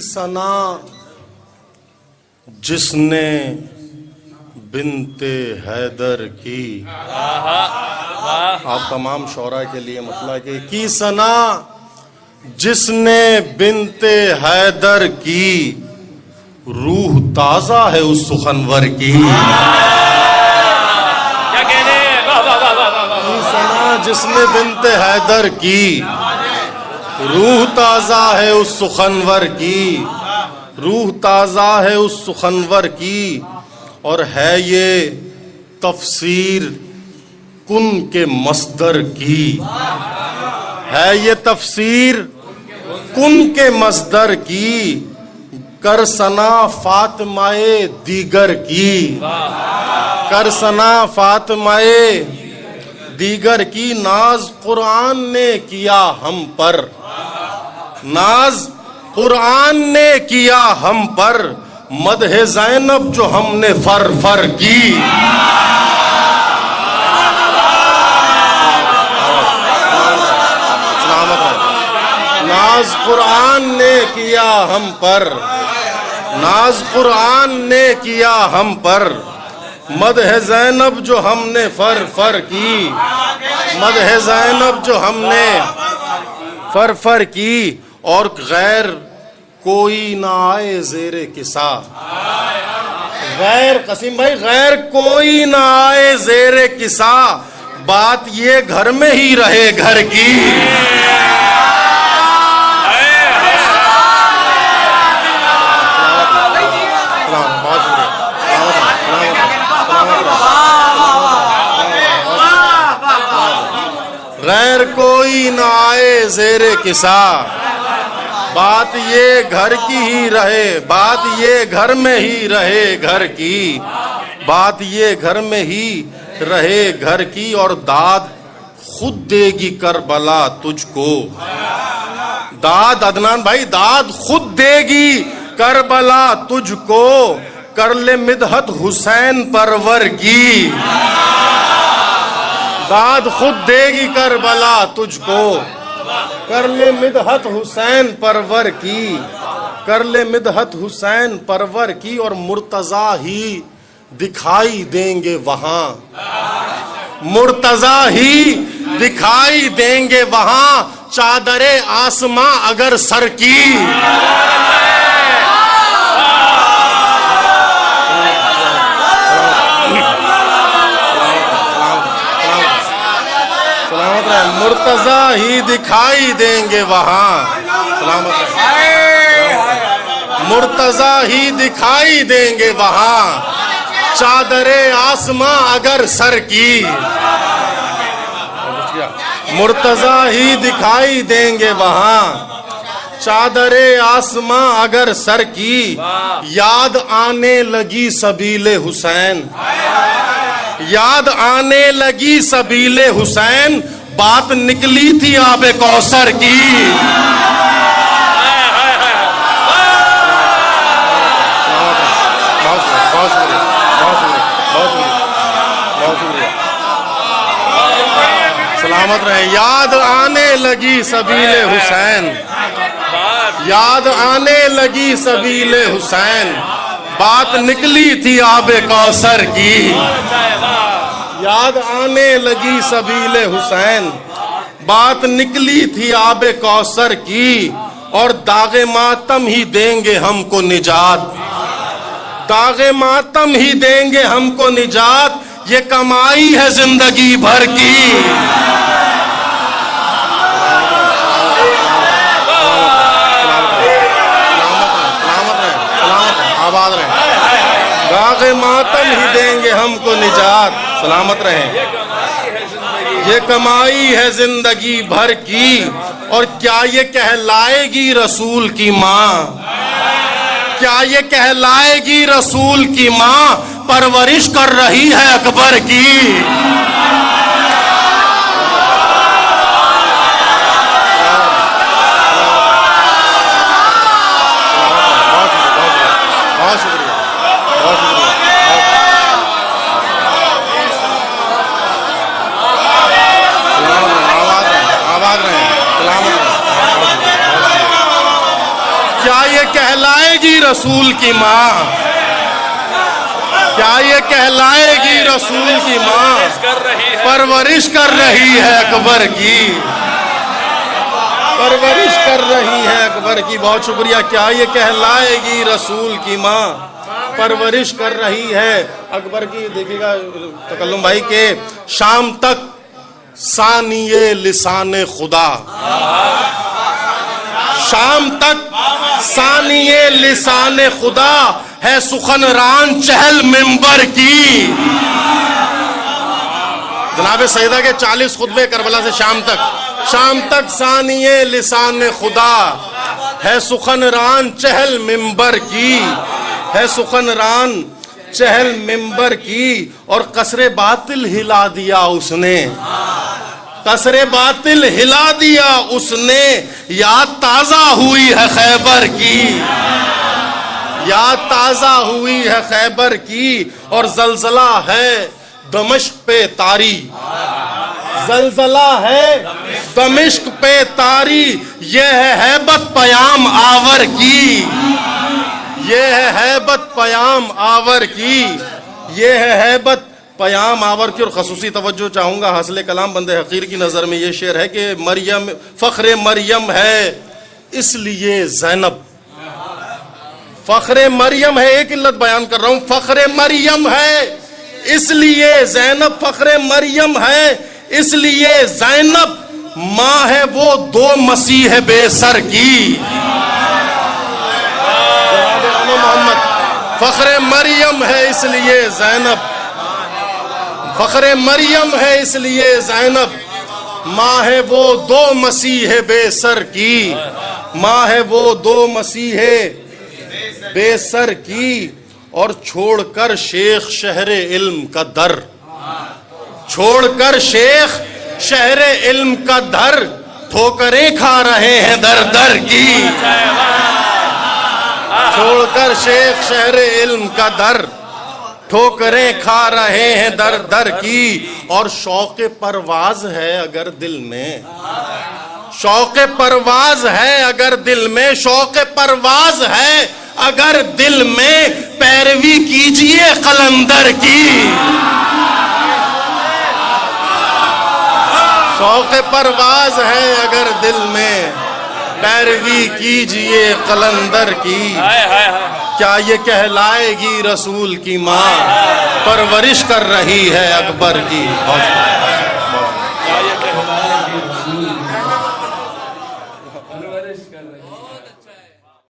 सना जिसने बिनते हैदर की। आप तमाम शौरा के लिए मतलब की सना जिसने बिनते हैदर की, रूह ताजा है उस सुखनवर की। क्या कहने, की सना जिसने बिनते हैदर की, रूह ताजा है उस सुखनवर की, रूह ताजा है उस सुखनवर की। और है ये तफसीर कुन के मस्दर की, है ये तफसीर कुन के मस्दर की। कर सना फातिमाए दीगर की, कर सना फातिमाए दीगर की। नाज कुरान ने किया हम पर, नाज कुरान ने किया हम पर। मदहे ज़ैनब जो हमने फर फर की। नाज कुरान ने किया हम पर, नाज कुरान ने किया हम पर। मदहे ज़ैनब जो हमने फर फर की, मदहे ज़ैनब जो हमने फर फर की। और गैर कोई ना आए ज़ेरे किसा, गैर कसीम भाई गैर कोई ना आए ज़ेरे किसा। बात ये घर में ही रहे घर की। गैर कोई ना आए ज़ेरे किसा, बात ये घर की ही रहे, बात ये घर में ही रहे घर की, बात ये घर में ही रहे घर की। और दाद खुद देगी करबला तुझको, दाद अदनान भाई दाद खुद देगी करबला तुझको। कर ले मिदहत हुसैन परवर की, दाद खुद देगी करबला तुझको। कर ले मिदहत हुसैन परवर की, कर ले मिदहत हुसैन परवर की। और मुर्तजा ही दिखाई देंगे वहां, मुर्तजा ही दिखाई देंगे वहां। चादरे आसमां अगर सर की। मुर्तजा ही दिखाई देंगे वहां, सलामत मुर्तजा ही दिखाई देंगे वहां। चादरे आसमां अगर सर की, मुर्तजा ही दिखाई देंगे वहां। चादरे आसमां अगर सर की। याद आने लगी सबीले हुसैन, याद आने लगी सबीले हुसैन। बात निकली थी आबे कौसर की। सलामत रहे। याद आने लगी सबीले हुसैन, याद आने लगी सबीले हुसैन। बात निकली थी आबे कौसर की। याद आने लगी सबीले हुसैन, बात निकली थी आबे कौसर की। और दागे मातम ही देंगे हमको निजात, दागे मातम ही देंगे हमको निजात। ये कमाई है जिंदगी भर की। आबाद रहे। दागे मातम ही देंगे हमको निजात, सलामत रहे। ये कमाई है जिंदगी भर की। और क्या ये कहलाएगी रसूल की माँ, क्या ये कहलाएगी रसूल की माँ। परवरिश कर रही है अकबर की। बहुत शुक्रिया, बहुत शुक्रिया। आबाद रहे, सलामत रहे। क्या ये रसूल की माँ? क्या ये कहलाएगी रसूल की माँ? परवरिश कर रही है अकबर की, परवरिश कर रही है अकबर की। बहुत शुक्रिया। क्या ये कहलाएगी रसूल की माँ? परवरिश कर रही है अकबर की। देखिएगा तकल्लुम भाई के शाम तक सानिए लिसाने खुदा, शाम तक सानिए लिसाने खुदा है सुखनरान चहल मिंबर की। जनाब सैयदा के 40 खुतबे करबला से शाम तक सानिए लिसाने खुदा है सुखनरान चहल मिंबर की, है सुखनरान चहल मिंबर की। और कसरे बातिल हिला दिया उसने, कसरे बातिल हिला दिया उसने। याद ताजा हुई है खैबर की, याद ताजा हुई है खैबर की। और जलजला है दमिश्क पे तारी, जलजला है दमिश्क पे तारी। यह है हैबत पयाम आवर की, यह है हैबत पयाम आवर की, यह है हैबत पयाम आवर की। और खसूसी तवज्जो चाहूंगा हासिल कलाम बंदे हकीर की नजर में ये शेर है कि मरियम फख्रे मरियम है इसलिए ज़ैनब, फख्रे मरियम है। एक इल्लत बयान कर रहा हूं, फख्रे मरियम है इसलिए ज़ैनब, फख्रे मरियम है इसलिए ज़ैनब। माँ है वो दो मसीह बेसर की, मोहम्मद। फख्रे मरियम है इसलिए ज़ैनब, फख्रे मरियम है इसलिए ज़ैनब। माँ है वो दो मसीह बेसर की, माँ है वो दो मसीह बेसर की। और छोड़कर शेख शहरे इल्म का दर, छोड़कर शेख शहरे इल्म का दर, ठोकरें खा रहे हैं दर दर की। छोड़कर शेख शहरे इल्म का दर, ठोकरें खा रहे हैं दर दर की। और शौक़ परवाज है अगर दिल में, शौक़ परवाज है अगर दिल में, शौक़ परवाज है अगर दिल में। पैरवी कीजिए कलंदर की, शौक़ परवाज है अगर दिल में। पैरवी कीजिए कलंदर की। क्या ये कहलाएगी रसूल की माँ? परवरिश कर रही है अकबर की।